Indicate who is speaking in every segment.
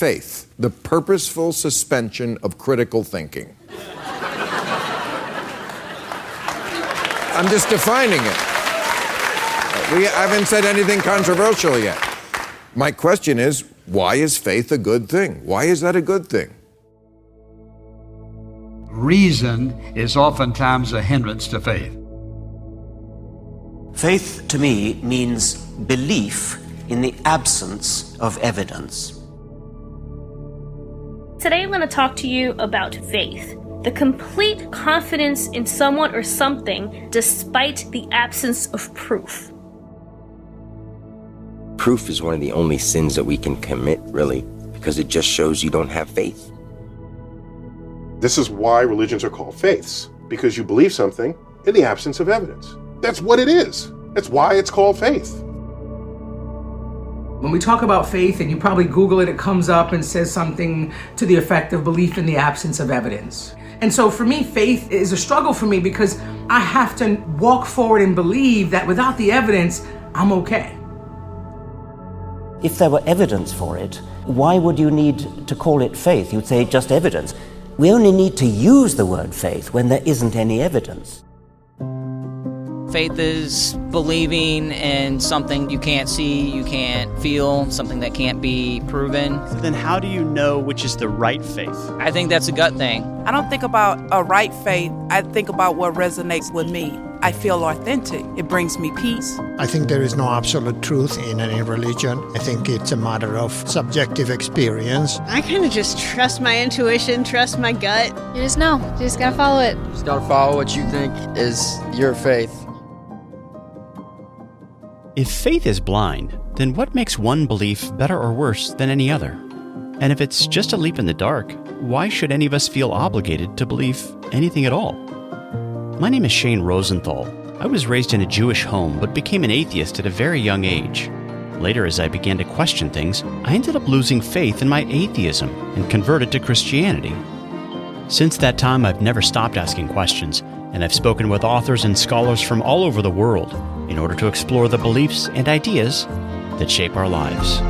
Speaker 1: faith, the purposeful suspension of critical thinking. I'm just defining it. We haven't said anything controversial yet. My question is, why is faith a good thing? Why is that a good thing?
Speaker 2: Reason is oftentimes a hindrance to faith.
Speaker 3: Faith, to me, means belief in the absence of evidence.
Speaker 4: Today I'm going to talk to you about faith, the complete confidence in someone or something despite the absence of proof.
Speaker 5: Proof is one of the only sins that we can commit, really, because it just shows you don't have faith.
Speaker 6: This is why religions are called faiths, because you believe something in the absence of evidence. That's what it is. That's why it's called faith.
Speaker 7: When we talk about faith, and you probably Google it, it comes up and says something to the effect of belief in the absence of evidence. And so for me, faith is a struggle for me because I have to walk forward and believe that without the evidence, I'm okay.
Speaker 3: If there were evidence for it, why would you need to call it faith? You'd say just evidence. We only need to use the word faith when there isn't any evidence.
Speaker 8: Faith is believing in something you can't see, you can't feel, something that can't be proven.
Speaker 9: Then how do you know which is the right faith?
Speaker 8: I think that's a gut thing.
Speaker 10: I don't think about a right faith. I think about what resonates with me. I feel authentic. It brings me peace.
Speaker 11: I think there is no absolute truth in any religion. I think it's a matter of subjective experience.
Speaker 12: I kind of just trust my intuition, trust my gut.
Speaker 13: You just know. You just gotta follow it.
Speaker 14: You just gotta follow what you think is your faith.
Speaker 15: If faith is blind, then what makes one belief better or worse than any other? And if it's just a leap in the dark, why should any of us feel obligated to believe anything at all? My name is Shane Rosenthal. I was raised in a Jewish home, but became an atheist at a very young age. Later, as I began to question things, I ended up losing faith in my atheism and converted to Christianity. Since that time, I've never stopped asking questions, and I've spoken with authors and scholars from all over the world in order to explore the beliefs and ideas that shape our lives.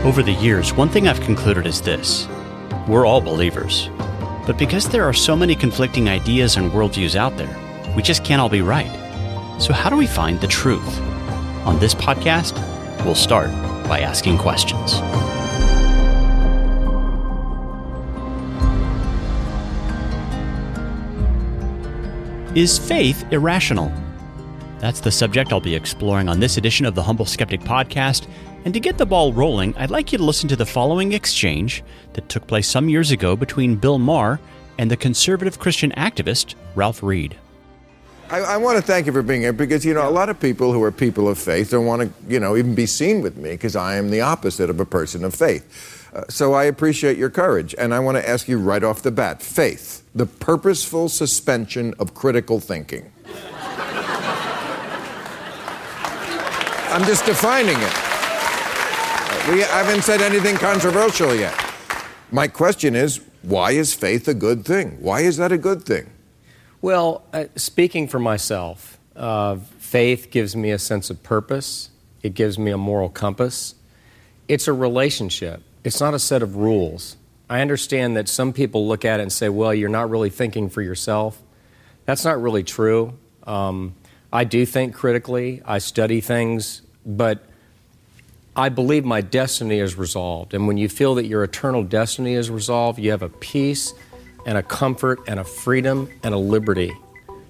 Speaker 15: Over the years, one thing I've concluded is this: we're all believers. But because there are so many conflicting ideas and worldviews out there, we just can't all be right. So how do we find the truth? On this podcast, we'll start by asking questions. Is faith irrational? That's the subject I'll be exploring on this edition of the Humble Skeptic podcast. And to get the ball rolling, I'd like you to listen to the following exchange that took place some years ago between Bill Maher and the conservative Christian activist Ralph Reed.
Speaker 1: I want to thank you for being here because, a lot of people who are people of faith don't want to, even be seen with me because I am the opposite of a person of faith. So I appreciate your courage. And I want to ask you right off the bat, faith, the purposeful suspension of critical thinking. I'm just defining it. We haven't said anything controversial yet. My question is, why is faith a good thing? Why is that a good thing?
Speaker 16: Well, speaking for myself, faith gives me a sense of purpose. It gives me a moral compass. It's a relationship. It's not a set of rules. I understand that some people look at it and say, well, you're not really thinking for yourself. That's not really true. I do think critically. I study things, but I believe my destiny is resolved. And when you feel that your eternal destiny is resolved, you have a peace and a comfort and a freedom and a liberty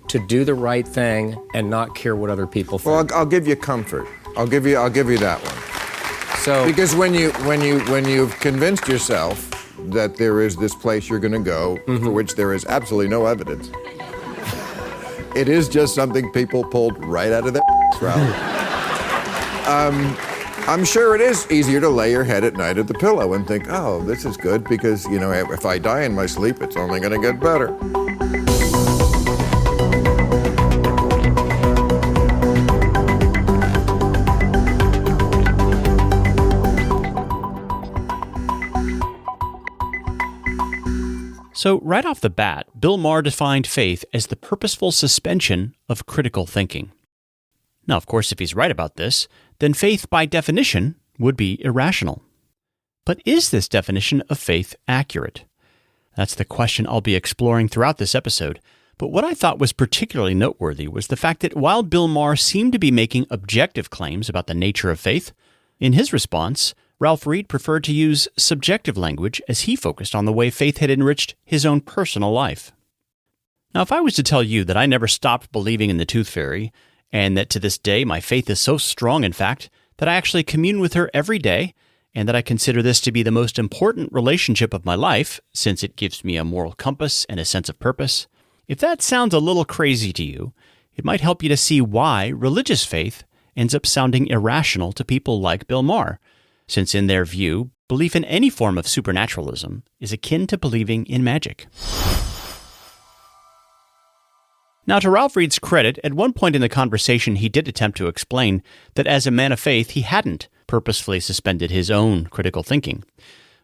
Speaker 16: to do the right thing and not care what other people think.
Speaker 1: Well, I'll give you comfort. I'll give you that one.
Speaker 16: So,
Speaker 1: because when you've convinced yourself that there is this place you're going to go for which there is absolutely no evidence, it is just something people pulled right out of their Ralph. I'm sure it is easier to lay your head at night at the pillow and think, oh, this is good because, if I die in my sleep, it's only going to get better.
Speaker 15: So right off the bat, Bill Maher defined faith as the purposeful suspension of critical thinking. Now, of course, if he's right about this, then faith by definition would be irrational. But is this definition of faith accurate? That's the question I'll be exploring throughout this episode. But what I thought was particularly noteworthy was the fact that while Bill Maher seemed to be making objective claims about the nature of faith, in his response, Ralph Reed preferred to use subjective language as he focused on the way faith had enriched his own personal life. Now, if I was to tell you that I never stopped believing in the Tooth Fairy, and that to this day my faith is so strong, in fact, that I actually commune with her every day, and that I consider this to be the most important relationship of my life, since it gives me a moral compass and a sense of purpose, if that sounds a little crazy to you, it might help you to see why religious faith ends up sounding irrational to people like Bill Maher, since in their view, belief in any form of supernaturalism is akin to believing in magic. Now, to Ralph Reed's credit, at one point in the conversation he did attempt to explain that as a man of faith he hadn't purposefully suspended his own critical thinking.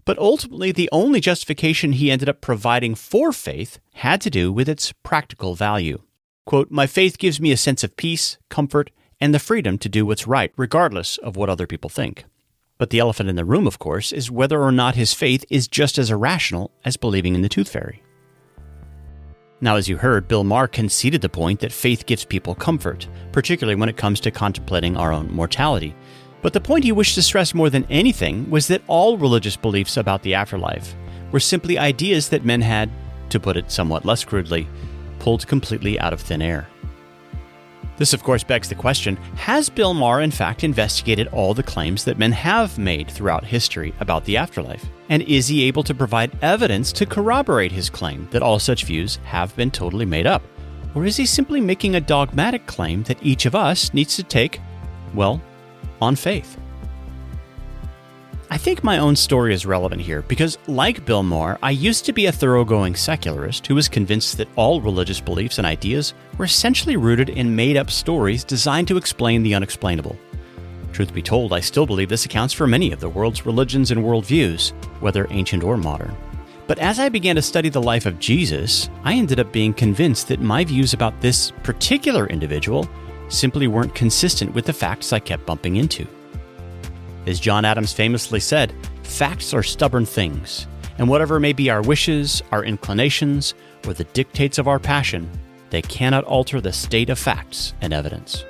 Speaker 15: But ultimately, the only justification he ended up providing for faith had to do with its practical value. Quote, "My faith gives me a sense of peace, comfort, and the freedom to do what's right, regardless of what other people think." But the elephant in the room, of course, is whether or not his faith is just as irrational as believing in the Tooth Fairy. Now, as you heard, Bill Maher conceded the point that faith gives people comfort, particularly when it comes to contemplating our own mortality. But the point he wished to stress more than anything was that all religious beliefs about the afterlife were simply ideas that men had, to put it somewhat less crudely, pulled completely out of thin air. This, of course, begs the question, has Bill Maher in fact investigated all the claims that men have made throughout history about the afterlife? And is he able to provide evidence to corroborate his claim that all such views have been totally made up? Or is he simply making a dogmatic claim that each of us needs to take, well, on faith? I think my own story is relevant here because, like Bill Maher, I used to be a thoroughgoing secularist who was convinced that all religious beliefs and ideas were essentially rooted in made-up stories designed to explain the unexplainable. Truth be told, I still believe this accounts for many of the world's religions and worldviews, whether ancient or modern. But as I began to study the life of Jesus, I ended up being convinced that my views about this particular individual simply weren't consistent with the facts I kept bumping into. As John Adams famously said, facts are stubborn things, and whatever may be our wishes, our inclinations, or the dictates of our passion, they cannot alter the state of facts and evidence.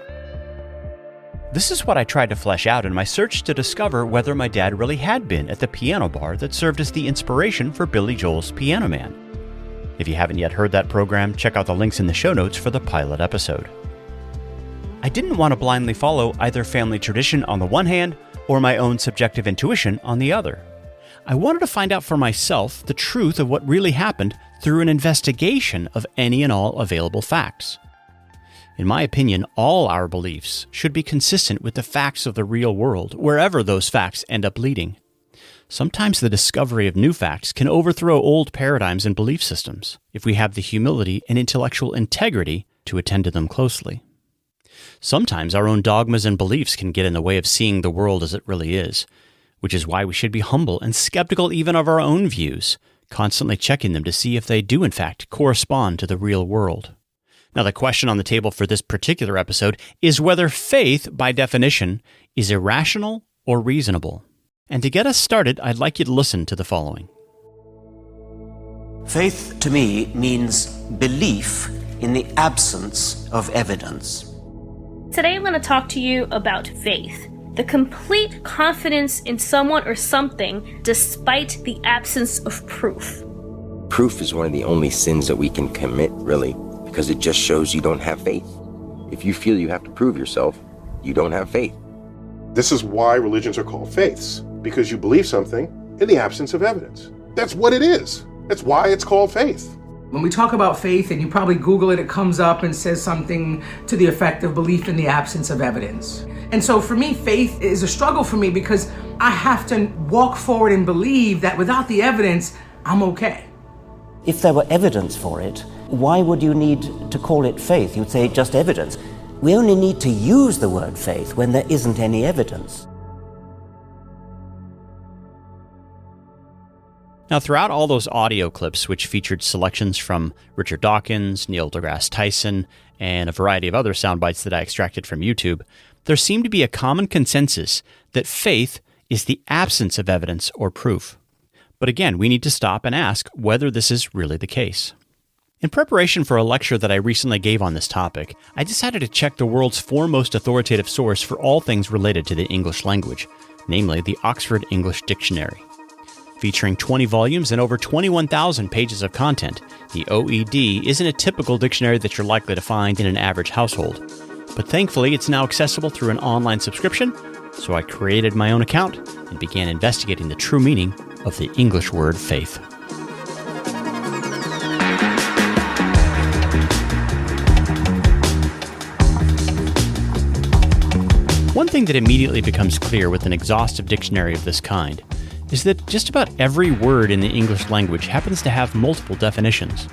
Speaker 15: This is what I tried to flesh out in my search to discover whether my dad really had been at the piano bar that served as the inspiration for Billy Joel's Piano Man. If you haven't yet heard that program, check out the links in the show notes for the pilot episode. I didn't want to blindly follow either family tradition on the one hand or my own subjective intuition on the other. I wanted to find out for myself the truth of what really happened through an investigation of any and all available facts. In my opinion, all our beliefs should be consistent with the facts of the real world, wherever those facts end up leading. Sometimes the discovery of new facts can overthrow old paradigms and belief systems, if we have the humility and intellectual integrity to attend to them closely. Sometimes our own dogmas and beliefs can get in the way of seeing the world as it really is, which is why we should be humble and skeptical even of our own views, constantly checking them to see if they do in fact correspond to the real world. Now, the question on the table for this particular episode is whether faith, by definition, is irrational or reasonable. And to get us started, I'd like you to listen to the following.
Speaker 3: Faith, to me, means belief in the absence of evidence.
Speaker 4: Today I'm going to talk to you about faith, the complete confidence in someone or something despite the absence of proof.
Speaker 5: Proof is one of the only sins that we can commit, really, because it just shows you don't have faith. If you feel you have to prove yourself, you don't have faith.
Speaker 6: This is why religions are called faiths, because you believe something in the absence of evidence. That's what it is. That's why it's called faith.
Speaker 7: When we talk about faith, and you probably Google it, it comes up and says something to the effect of belief in the absence of evidence. And so for me, faith is a struggle for me because I have to walk forward and believe that without the evidence, I'm okay.
Speaker 3: If there were evidence for it, why would you need to call it faith? You'd say just evidence. We only need to use the word faith when there isn't any evidence.
Speaker 15: Now, throughout all those audio clips, which featured selections from Richard Dawkins, Neil deGrasse Tyson, and a variety of other sound bites that I extracted from YouTube, there seemed to be a common consensus that faith is the absence of evidence or proof. But again, we need to stop and ask whether this is really the case. In preparation for a lecture that I recently gave on this topic, I decided to check the world's foremost authoritative source for all things related to the English language, namely the Oxford English Dictionary. Featuring 20 volumes and over 21,000 pages of content, the OED isn't a typical dictionary that you're likely to find in an average household. But thankfully, it's now accessible through an online subscription, so I created my own account and began investigating the true meaning of the English word faith. One thing that immediately becomes clear with an exhaustive dictionary of this kind is that just about every word in the English language happens to have multiple definitions.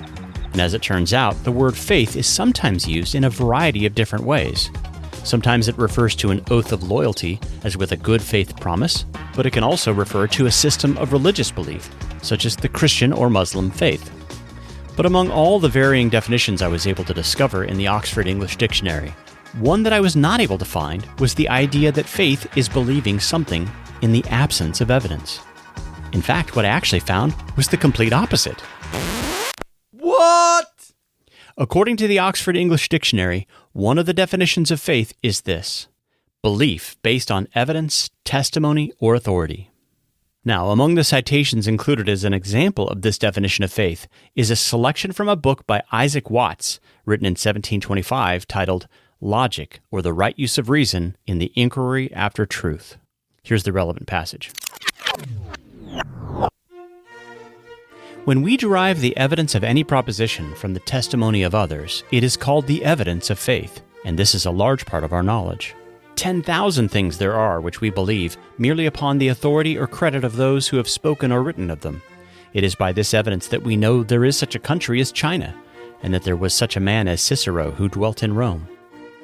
Speaker 15: And as it turns out, the word faith is sometimes used in a variety of different ways. Sometimes it refers to an oath of loyalty, as with a good faith promise, but it can also refer to a system of religious belief, such as the Christian or Muslim faith. But among all the varying definitions I was able to discover in the Oxford English Dictionary, one that I was not able to find was the idea that faith is believing something in the absence of evidence. In fact, what I actually found was the complete opposite.
Speaker 14: What?
Speaker 15: According to the Oxford English Dictionary, one of the definitions of faith is this: belief based on evidence, testimony, or authority. Now, among the citations included as an example of this definition of faith is a selection from a book by Isaac Watts, written in 1725, titled Logic, or the Right Use of Reason in the Inquiry After Truth. Here's the relevant passage. When we derive the evidence of any proposition from the testimony of others, it is called the evidence of faith, and this is a large part of our knowledge. 10,000 things there are which we believe merely upon the authority or credit of those who have spoken or written of them. It is by this evidence that we know there is such a country as China, and that there was such a man as Cicero who dwelt in Rome.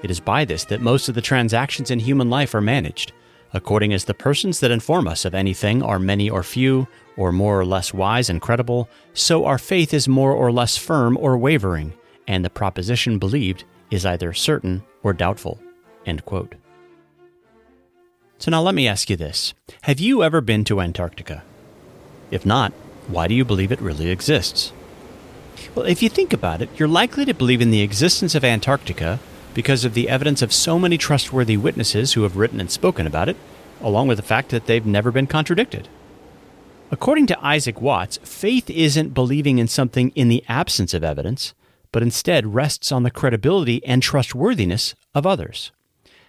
Speaker 15: It is by this that most of the transactions in human life are managed, according as the persons that inform us of anything are many or few, or more or less wise and credible, so our faith is more or less firm or wavering, and the proposition believed is either certain or doubtful." End quote. So now let me ask you this. Have you ever been to Antarctica? If not, why do you believe it really exists? Well, if you think about it, you're likely to believe in the existence of Antarctica because of the evidence of so many trustworthy witnesses who have written and spoken about it, along with the fact that they've never been contradicted. According to Isaac Watts, faith isn't believing in something in the absence of evidence, but instead rests on the credibility and trustworthiness of others.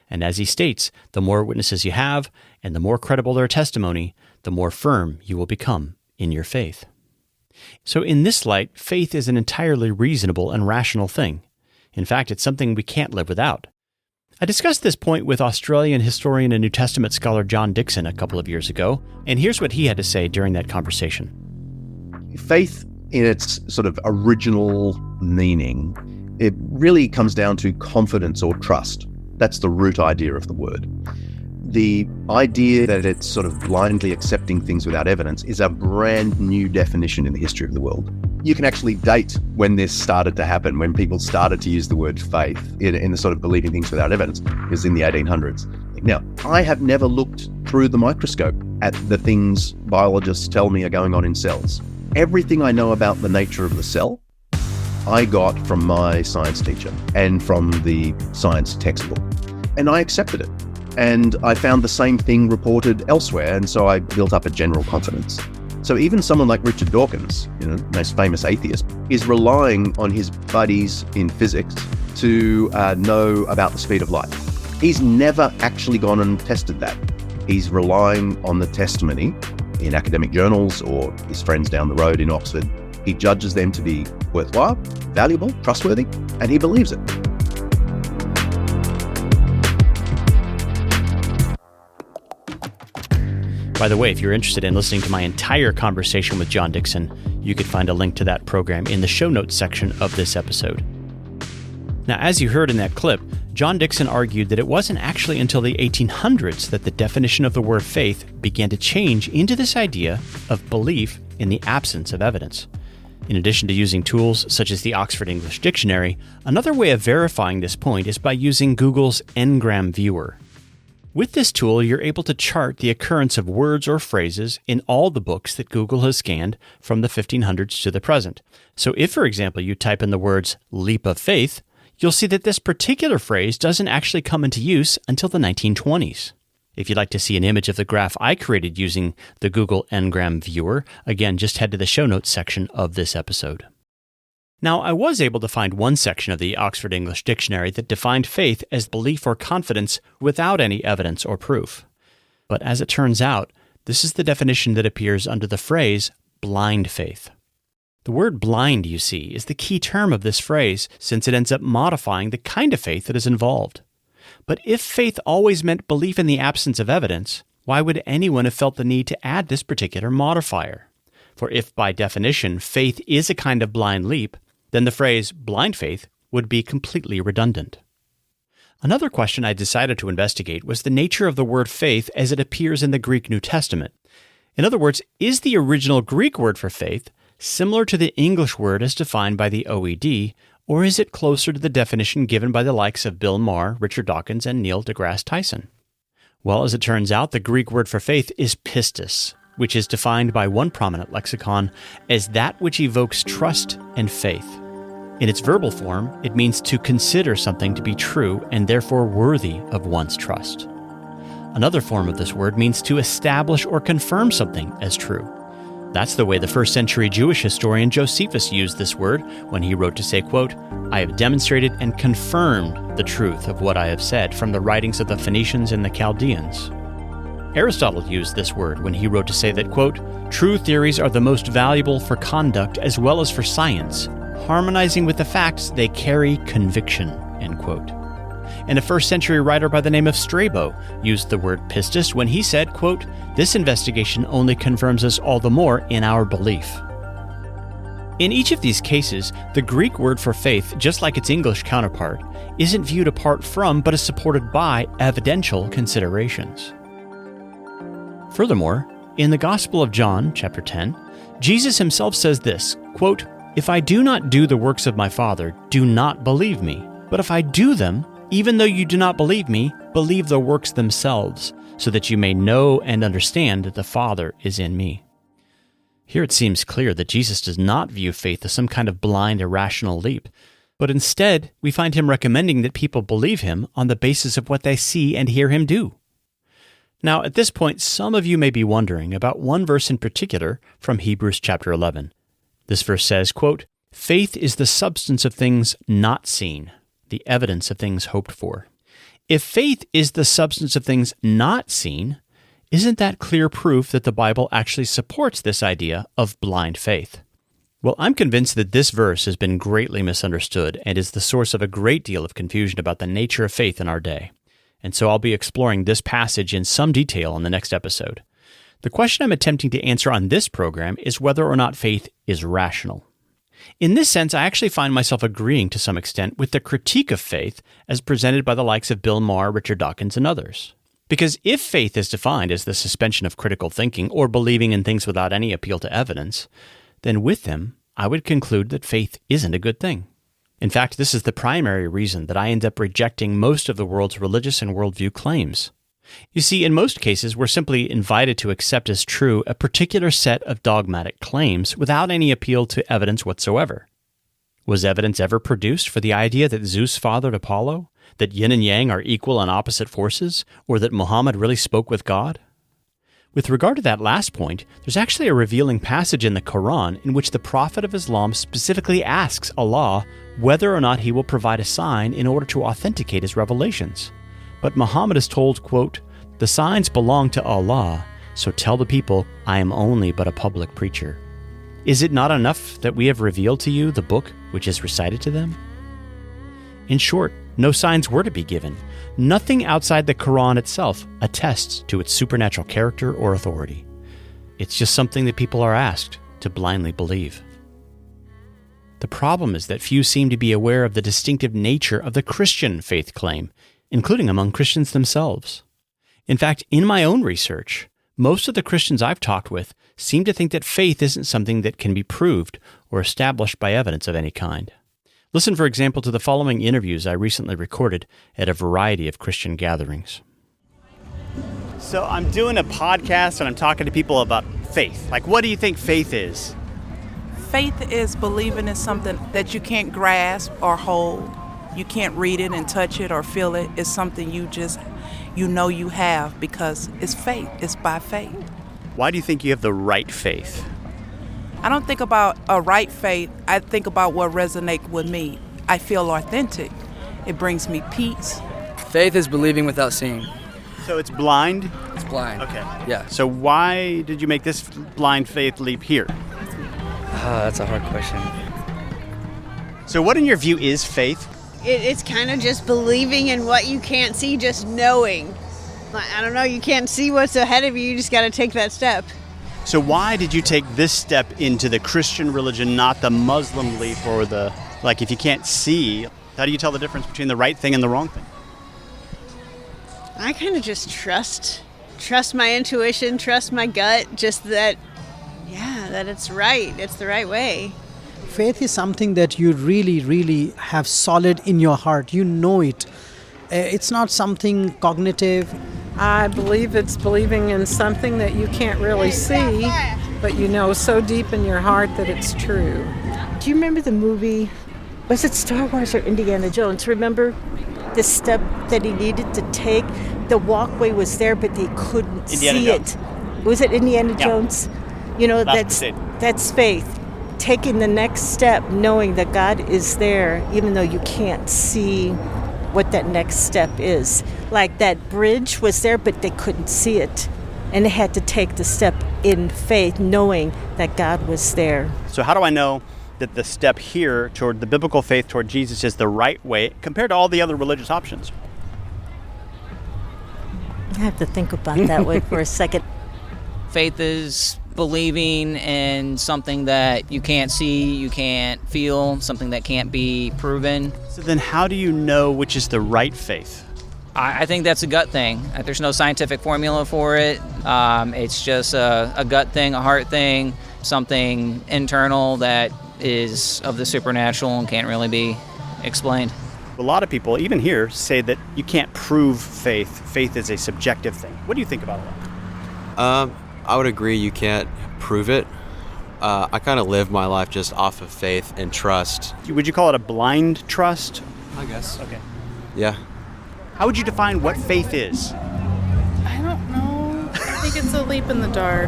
Speaker 15: And as he states, the more witnesses you have, and the more credible their testimony, the more firm you will become in your faith. So in this light, faith is an entirely reasonable and rational thing. In fact, it's something we can't live without. I discussed this point with Australian historian and New Testament scholar John Dickson a couple of years ago, and here's what he had to say during that conversation.
Speaker 17: Faith, in its sort of original meaning, it really comes down to confidence or trust. That's the root idea of the word. The idea that it's sort of blindly accepting things without evidence is a brand new definition in the history of the world. You can actually date when this started to happen, when people started to use the word faith in the sort of believing things without evidence, is in the 1800s. Now, I have never looked through the microscope at the things biologists tell me are going on in cells. Everything I know about the nature of the cell, I got from my science teacher and from the science textbook. And I accepted it. And I found the same thing reported elsewhere, and so I built up a general confidence. So even someone like Richard Dawkins, most famous atheist, is relying on his buddies in physics to know about the speed of light. He's never actually gone and tested that. He's relying on the testimony in academic journals or his friends down the road in Oxford. He judges them to be worthwhile, valuable, trustworthy, and he believes it.
Speaker 15: By the way, if you're interested in listening to my entire conversation with John Dickson, you could find a link to that program in the show notes section of this episode. Now, as you heard in that clip, John Dickson argued that it wasn't actually until the 1800s that the definition of the word faith began to change into this idea of belief in the absence of evidence. In addition to using tools such as the Oxford English Dictionary, another way of verifying this point is by using Google's Ngram viewer. With this tool, you're able to chart the occurrence of words or phrases in all the books that Google has scanned from the 1500s to the present. So if, for example, you type in the words leap of faith, you'll see that this particular phrase doesn't actually come into use until the 1920s. If you'd like to see an image of the graph I created using the Google Ngram viewer, again, just head to the show notes section of this episode. Now, I was able to find one section of the Oxford English Dictionary that defined faith as belief or confidence without any evidence or proof. But as it turns out, this is the definition that appears under the phrase blind faith. The word blind, you see, is the key term of this phrase since it ends up modifying the kind of faith that is involved. But if faith always meant belief in the absence of evidence, why would anyone have felt the need to add this particular modifier? For if by definition faith is a kind of blind leap, then the phrase blind faith would be completely redundant. Another question I decided to investigate was the nature of the word faith as it appears in the Greek New Testament. In other words, is the original Greek word for faith similar to the English word as defined by the OED, or is it closer to the definition given by the likes of Bill Maher, Richard Dawkins, and Neil deGrasse Tyson? Well, as it turns out, the Greek word for faith is pistis, which is defined by one prominent lexicon as that which evokes trust and faith. In its verbal form, it means to consider something to be true and therefore worthy of one's trust. Another form of this word means to establish or confirm something as true. That's the way the first century Jewish historian Josephus used this word when he wrote to say, quote, "I have demonstrated and confirmed the truth of what I have said from the writings of the Phoenicians and the Chaldeans." Aristotle used this word when he wrote to say that, quote, "True theories are the most valuable for conduct as well as for science. Harmonizing with the facts, they carry conviction," end quote. And a first century writer by the name of Strabo used the word pistis when he said, quote, "This investigation only confirms us all the more in our belief." In each of these cases, the Greek word for faith, just like its English counterpart, isn't viewed apart from but is supported by evidential considerations. Furthermore, in the Gospel of John, chapter 10, Jesus himself says this, quote, "If I do not do the works of my Father, do not believe me. But if I do them, even though you do not believe me, believe the works themselves, so that you may know and understand that the Father is in me." Here it seems clear that Jesus does not view faith as some kind of blind, irrational leap, but instead we find him recommending that people believe him on the basis of what they see and hear him do. Now, at this point, some of you may be wondering about one verse in particular from Hebrews chapter 11. This verse says, quote, "Faith is the substance of things not seen, the evidence of things hoped for." If faith is the substance of things not seen, isn't that clear proof that the Bible actually supports this idea of blind faith? Well, I'm convinced that this verse has been greatly misunderstood and is the source of a great deal of confusion about the nature of faith in our day. And so I'll be exploring this passage in some detail in the next episode. The question I'm attempting to answer on this program is whether or not faith is rational. In this sense, I actually find myself agreeing to some extent with the critique of faith as presented by the likes of Bill Maher, Richard Dawkins, and others. Because if faith is defined as the suspension of critical thinking or believing in things without any appeal to evidence, then with them, I would conclude that faith isn't a good thing. In fact, this is the primary reason that I end up rejecting most of the world's religious and worldview claims. You see, in most cases, we're simply invited to accept as true a particular set of dogmatic claims without any appeal to evidence whatsoever. Was evidence ever produced for the idea that Zeus fathered Apollo, that yin and yang are equal and opposite forces, or that Muhammad really spoke with God? With regard to that last point, there's actually a revealing passage in the Quran in which the Prophet of Islam specifically asks Allah whether or not he will provide a sign in order to authenticate his revelations. But Muhammad is told, quote, "The signs belong to Allah, so tell the people, I am only but a public preacher." Is it not enough that we have revealed to you the book which is recited to them? In short, no signs were to be given. Nothing outside the Quran itself attests to its supernatural character or authority. It's just something that people are asked to blindly believe. The problem is that few seem to be aware of the distinctive nature of the Christian faith claim, including among Christians themselves. In fact, in my own research, Most of the Christians I've talked with seem to think that faith isn't something that can be proved or established by evidence of any kind. Listen, for example, to the following interviews I recently recorded at a variety of Christian gatherings.
Speaker 9: So I'm doing a podcast and I'm talking to people about faith. Like, what do you think faith is?
Speaker 10: Faith is believing in something that you can't grasp or hold. You can't read it and touch it or feel it. It's something you know you have because it's faith. It's by faith.
Speaker 9: Why do you think you have the right faith?
Speaker 10: I don't think about a right faith. I think about what resonates with me. I feel authentic. It brings me peace.
Speaker 14: Faith is believing without seeing.
Speaker 9: So it's blind?
Speaker 14: It's blind.
Speaker 9: Okay.
Speaker 14: Yeah.
Speaker 9: So why did you make this blind faith leap here?
Speaker 14: That's a hard question.
Speaker 9: So what in your view is faith?
Speaker 12: It's kind of just believing in what you can't see, just knowing. I don't know, you can't see what's ahead of you just got to take that step.
Speaker 9: So why did you take this step into the Christian religion, not the Muslim leap or if you can't see, how do you tell the difference between the right thing and the wrong thing?
Speaker 12: I kind of just trust my intuition, trust my gut, just that it's right. It's the right way.
Speaker 18: Faith is something that you really, really have solid in your heart. You know it. It's not something cognitive.
Speaker 19: I believe it's believing in something that you can't really see, but you know so deep in your heart that it's true.
Speaker 20: Do you remember the movie, was it Star Wars or Indiana Jones? Remember the step that he needed to take? The walkway was there, but they couldn't see it. Was it Indiana Jones? You know, that's faith. Taking the next step, knowing that God is there, even though you can't see what that next step is. Like that bridge was there, but they couldn't see it. And they had to take the step in faith, knowing that God was there.
Speaker 9: So how do I know that the step here toward the biblical faith toward Jesus is the right way compared to all the other religious options?
Speaker 20: I have to think about that way for a second.
Speaker 8: Faith is believing in something that you can't see, you can't feel, something that can't be proven.
Speaker 9: So then how do you know which is the right faith?
Speaker 8: I think that's a gut thing. There's no scientific formula for it. It's just a gut thing, a heart thing, something internal that is of the supernatural and can't really be explained.
Speaker 9: A lot of people, even here, say that you can't prove faith. Faith is a subjective thing. What do you think about that?
Speaker 21: I would agree you can't prove it. I kind of live my life just off of faith and trust.
Speaker 9: Would you call it a blind trust?
Speaker 21: I guess.
Speaker 9: Okay.
Speaker 21: Yeah.
Speaker 9: How would you define what faith is?
Speaker 22: I don't know. I think it's a leap in the dark.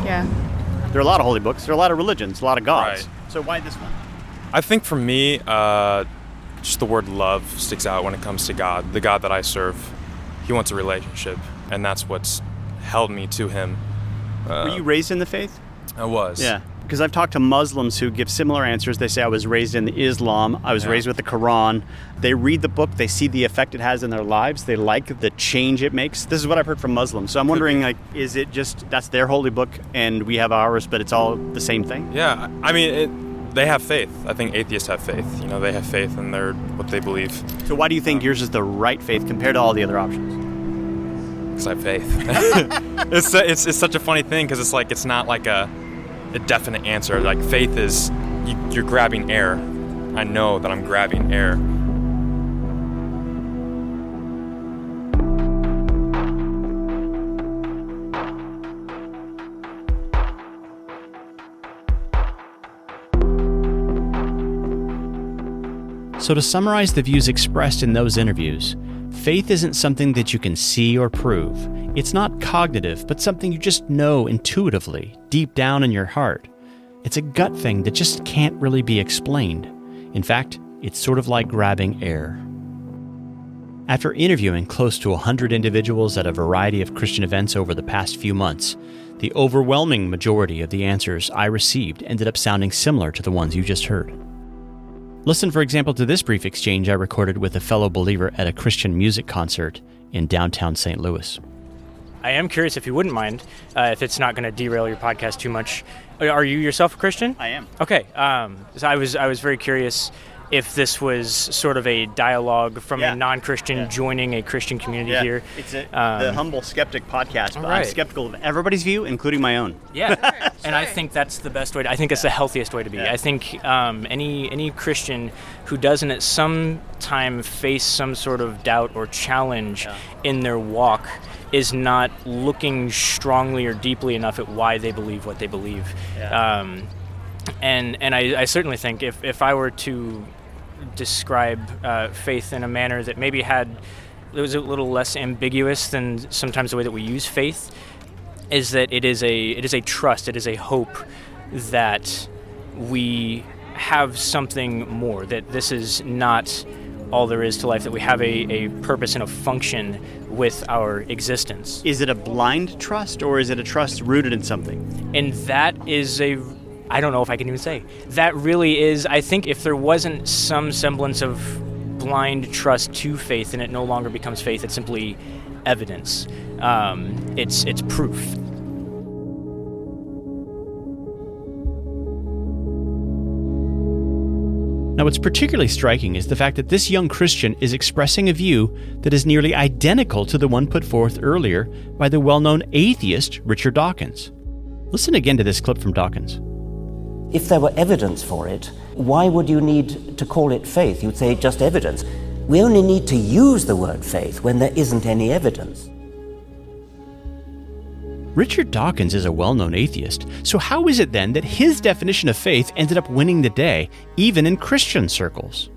Speaker 22: Yeah.
Speaker 9: There are a lot of holy books. There are a lot of religions, a lot of gods.
Speaker 23: Right.
Speaker 9: So why this one?
Speaker 23: I think for me, just the word love sticks out when it comes to God. The God that I serve, he wants a relationship, and that's what's held me to him.
Speaker 9: Were you raised in the faith?
Speaker 23: I was.
Speaker 9: Yeah, because I've talked to Muslims who give similar answers. They say, I was raised in Islam, I was raised with the Quran. They read the book, they see the effect it has in their lives, they like the change it makes. This is what I've heard from Muslims. So I'm wondering, is it just, that's their holy book and we have ours, but it's all the same thing?
Speaker 23: Yeah, I mean, they have faith. I think atheists have faith. You know, they have faith in what they believe.
Speaker 9: So why do you think yours is the right faith compared to all the other options?
Speaker 23: Because I have faith. It's such a funny thing because it's not like a definite answer. Like faith is you're grabbing air. I know that I'm grabbing air.
Speaker 15: So to summarize the views expressed in those interviews, faith isn't something that you can see or prove. It's not cognitive, but something you just know intuitively, deep down in your heart. It's a gut thing that just can't really be explained. In fact, it's sort of like grabbing air. After interviewing close to 100 individuals at a variety of Christian events over the past few months, the overwhelming majority of the answers I received ended up sounding similar to the ones you just heard. Listen, for example, to this brief exchange I recorded with a fellow believer at a Christian music concert in downtown St. Louis.
Speaker 24: I am curious, if you wouldn't mind, if it's not going to derail your podcast too much. Are you yourself a Christian?
Speaker 9: I am.
Speaker 24: Okay. So I was very curious. if this was sort of a dialogue from a non-Christian joining a Christian community here.
Speaker 9: It's the Humble Skeptic podcast, but
Speaker 24: right.
Speaker 9: I'm skeptical of everybody's view, including my own.
Speaker 24: Yeah, and I think that's the best way. I think it's the healthiest way to be.
Speaker 9: Yeah.
Speaker 24: I think any Christian who doesn't at some time face some sort of doubt or challenge in their walk is not looking strongly or deeply enough at why they believe what they believe. Yeah. And I certainly think if I were to describe faith in a manner that maybe it was a little less ambiguous than sometimes the way that we use faith, is that it is a trust, it is a hope that we have something more, that this is not all there is to life, that we have a purpose and a function with our existence.
Speaker 9: Is it a blind trust, or is it a trust rooted in something?
Speaker 24: And that is I don't know if I can even say. That really is, I think if there wasn't some semblance of blind trust to faith, then it no longer becomes faith, it's simply evidence. It's proof.
Speaker 15: Now, what's particularly striking is the fact that this young Christian is expressing a view that is nearly identical to the one put forth earlier by the well-known atheist Richard Dawkins. Listen again to this clip from Dawkins.
Speaker 3: If there were evidence for it, why would you need to call it faith? You'd say just evidence. We only need to use the word faith when there isn't any evidence.
Speaker 15: Richard Dawkins is a well-known atheist, so how is it then that his definition of faith ended up winning the day, even in Christian circles?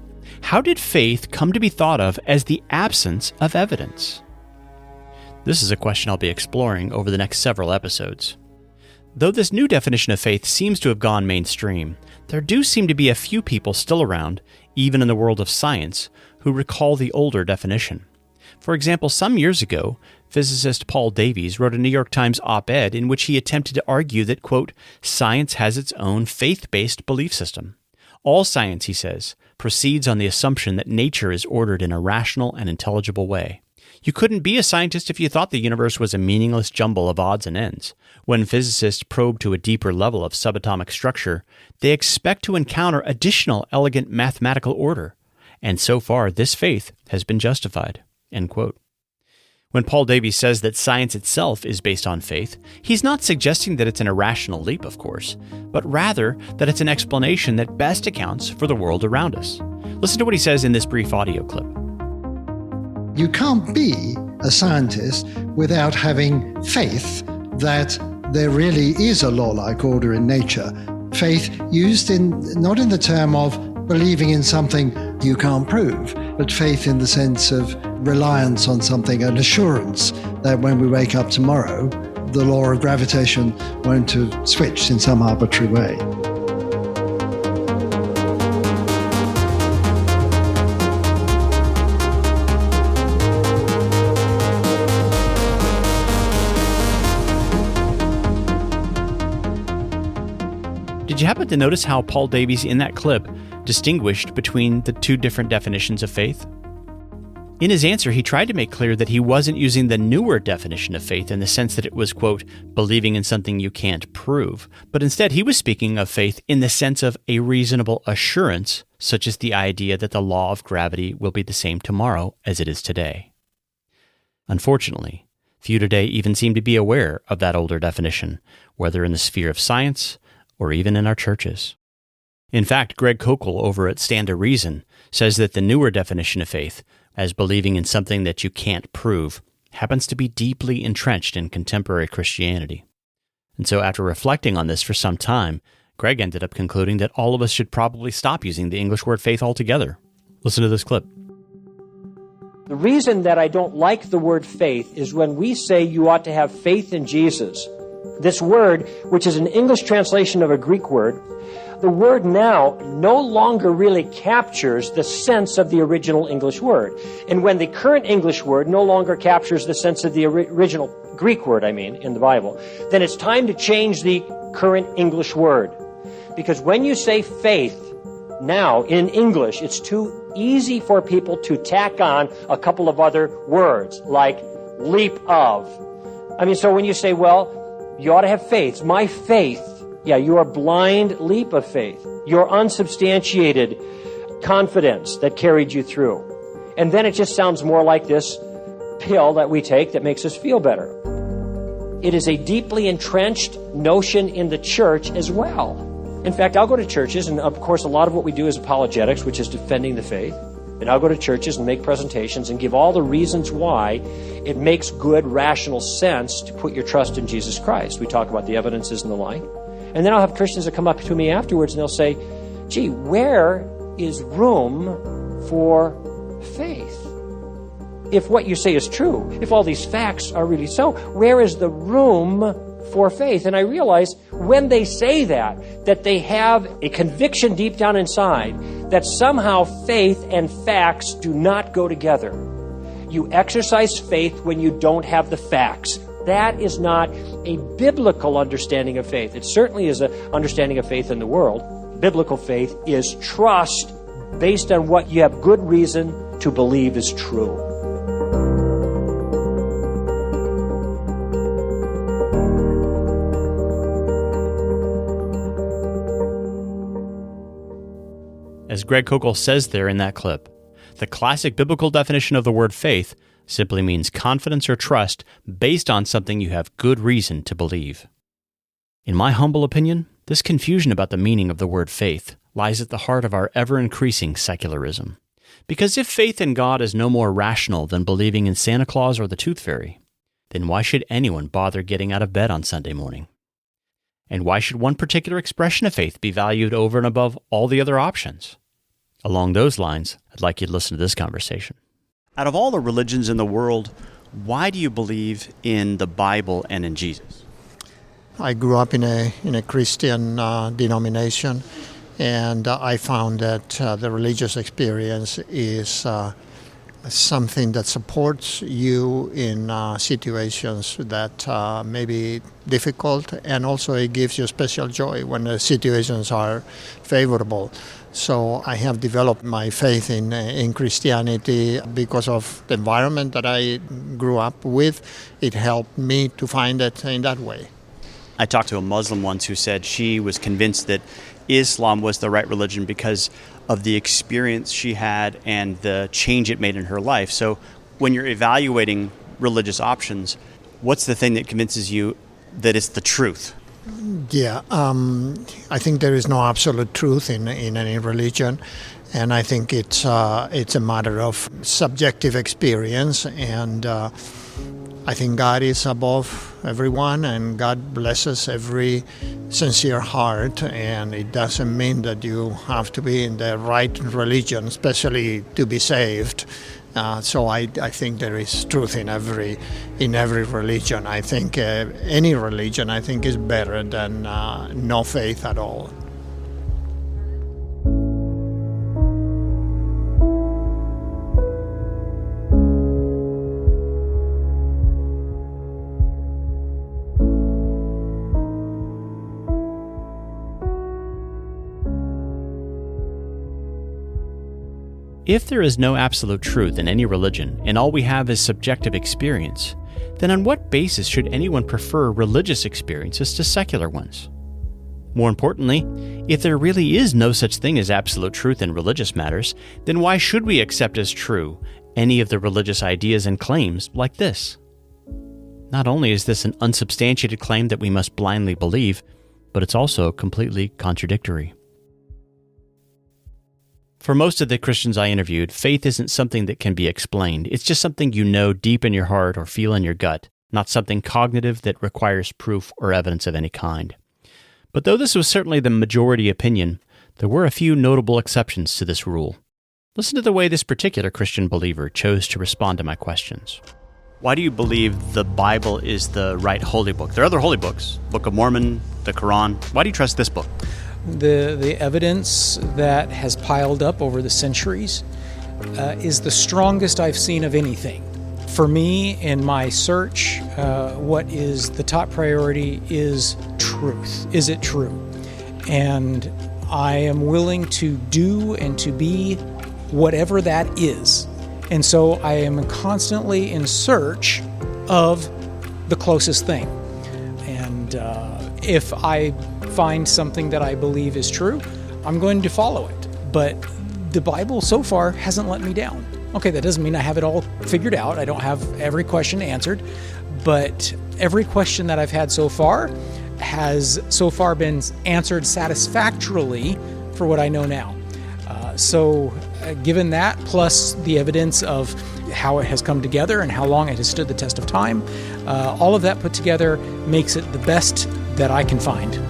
Speaker 15: How did faith come to be thought of as the absence of evidence? This is a question I'll be exploring over the next several episodes. Though this new definition of faith seems to have gone mainstream, there do seem to be a few people still around, even in the world of science, who recall the older definition. For example, some years ago, physicist Paul Davies wrote a New York Times op-ed in which he attempted to argue that, quote, science has its own faith-based belief system. All science, he says, proceeds on the assumption that nature is ordered in a rational and intelligible way. You couldn't be a scientist if you thought the universe was a meaningless jumble of odds and ends. When physicists probe to a deeper level of subatomic structure, they expect to encounter additional elegant mathematical order. And so far, this faith has been justified. End quote. When Paul Davies says that science itself is based on faith, he's not suggesting that it's an irrational leap, of course, but rather that it's an explanation that best accounts for the world around us. Listen to what he says in this brief audio clip.
Speaker 2: You can't be a scientist without having faith that there really is a law-like order in nature. Faith used not in the term of believing in something you can't prove, but faith in the sense of reliance on something, an assurance that when we wake up tomorrow, the law of gravitation won't have switched in some arbitrary way.
Speaker 15: Did you happen to notice how Paul Davies in that clip distinguished between the two different definitions of faith? In his answer, he tried to make clear that he wasn't using the newer definition of faith in the sense that it was, quote, believing in something you can't prove, but instead he was speaking of faith in the sense of a reasonable assurance, such as the idea that the law of gravity will be the same tomorrow as it is today. Unfortunately, few today even seem to be aware of that older definition, whether in the sphere of science or even in our churches. In fact, Greg Kokel over at Stand to Reason says that the newer definition of faith, as believing in something that you can't prove, happens to be deeply entrenched in contemporary Christianity. And so after reflecting on this for some time, Greg ended up concluding that all of us should probably stop using the English word faith altogether. Listen to this clip.
Speaker 11: The reason that I don't like the word faith is when we say you ought to have faith in Jesus. This word, which is an English translation of a Greek word, the word now no longer really captures the sense of the original English word. And when the current English word no longer captures the sense of the original Greek word, in the Bible, then it's time to change the current English word. Because when you say faith now in English, it's too easy for people to tack on a couple of other words, like leap of. So when you say, well, you ought to have faith. It's my faith. Yeah, your blind leap of faith. Your unsubstantiated confidence that carried you through. And then it just sounds more like this pill that we take that makes us feel better. It is a deeply entrenched notion in the church as well. In fact, I'll go to churches, and of course a lot of what we do is apologetics, which is defending the faith. And I'll go to churches and make presentations and give all the reasons why it makes good, rational sense to put your trust in Jesus Christ. We talk about the evidences and the like. And then I'll have Christians that come up to me afterwards and they'll say, gee, where is room for faith? If what you say is true, if all these facts are really so, where is the room for faith? And I realize when they say that they have a conviction deep down inside that somehow faith and facts do not go together. You exercise faith when you don't have the facts. That is not a biblical understanding of faith. It certainly is an understanding of faith in the world. Biblical faith is trust based on what you have good reason to believe is true.
Speaker 15: As Greg Koukl says there in that clip, the classic biblical definition of the word faith simply means confidence or trust based on something you have good reason to believe. In my humble opinion, this confusion about the meaning of the word faith lies at the heart of our ever-increasing secularism. Because if faith in God is no more rational than believing in Santa Claus or the Tooth Fairy, then why should anyone bother getting out of bed on Sunday morning? And why should one particular expression of faith be valued over and above all the other options? Along those lines, I'd like you to listen to this conversation. Out of all the religions in the world, why do you believe in the Bible and in Jesus?
Speaker 1: I grew up in a Christian denomination, and I found that the religious experience is something that supports you in situations that may be difficult, and also it gives you special joy when the situations are favorable. So I have developed my faith in Christianity because of the environment that I grew up with. It helped me to find it in that way.
Speaker 15: I talked to a Muslim once who said she was convinced that Islam was the right religion because of the experience she had and the change it made in her life. So when you're evaluating religious options, what's the thing that convinces you that it's the truth?
Speaker 1: Yeah, I think there is no absolute truth in any religion, and I think it's a matter of subjective experience, and I think God is above everyone, and God blesses every sincere heart, and it doesn't mean that you have to be in the right religion, especially to be saved. So I think there is truth in every religion. I think any religion I think is better than no faith at all.
Speaker 15: If there is no absolute truth in any religion, and all we have is subjective experience, then on what basis should anyone prefer religious experiences to secular ones? More importantly, if there really is no such thing as absolute truth in religious matters, then why should we accept as true any of the religious ideas and claims like this? Not only is this an unsubstantiated claim that we must blindly believe, but it's also completely contradictory. For most of the Christians I interviewed, faith isn't something that can be explained. It's just something you know deep in your heart or feel in your gut, not something cognitive that requires proof or evidence of any kind. But though this was certainly the majority opinion, there were a few notable exceptions to this rule. Listen to the way this particular Christian believer chose to respond to my questions. Why do you believe the Bible is the right holy book? There are other holy books, Book of Mormon, the Quran. Why do you trust this book?
Speaker 4: The evidence that has piled up over the centuries is the strongest I've seen of anything. For me, in my search, what is the top priority is truth. Is it true? And I am willing to do and to be whatever that is. And so I am constantly in search of the closest thing. And if I find something that I believe is true, I'm going to follow it. But the Bible so far hasn't let me down. Okay, that doesn't mean I have it all figured out. I don't have every question answered, but every question that I've had so far has so far been answered satisfactorily for what I know now. Given that, plus the evidence of how it has come together and how long it has stood the test of time, all of that put together makes it the best that I can find.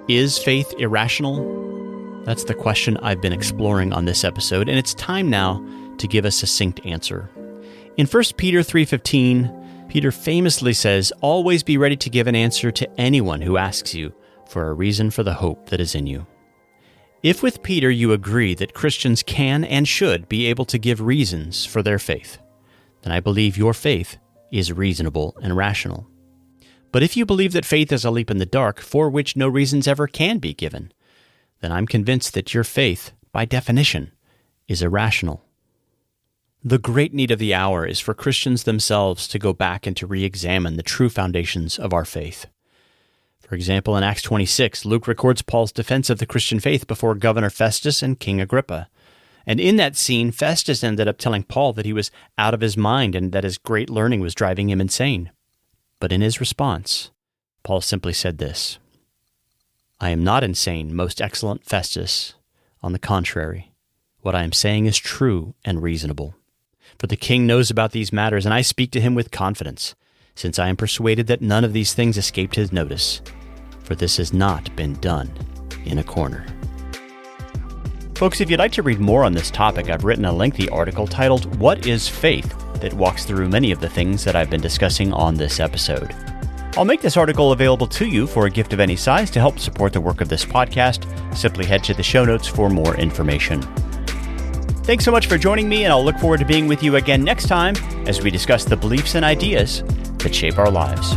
Speaker 15: Is faith irrational? That's the question I've been exploring on this episode, and it's time now to give a succinct answer. In 1 Peter 3:15, Peter famously says, "Always be ready to give an answer to anyone who asks you for a reason for the hope that is in you." If with Peter you agree that Christians can and should be able to give reasons for their faith, then I believe your faith is reasonable and rational. But if you believe that faith is a leap in the dark for which no reasons ever can be given, then I'm convinced that your faith, by definition, is irrational. The great need of the hour is for Christians themselves to go back and to re-examine the true foundations of our faith. For example, in Acts 26, Luke records Paul's defense of the Christian faith before Governor Festus and King Agrippa. And in that scene, Festus ended up telling Paul that he was out of his mind and that his great learning was driving him insane. But in his response, Paul simply said this: "I am not insane, most excellent Festus. On the contrary, what I am saying is true and reasonable. For the king knows about these matters, and I speak to him with confidence, since I am persuaded that none of these things escaped his notice, for this has not been done in a corner." Folks, if you'd like to read more on this topic, I've written a lengthy article titled "What is Faith?" that walks through many of the things that I've been discussing on this episode. I'll make this article available to you for a gift of any size to help support the work of this podcast. Simply head to the show notes for more information. Thanks so much for joining me, and I'll look forward to being with you again next time as we discuss the beliefs and ideas that shape our lives.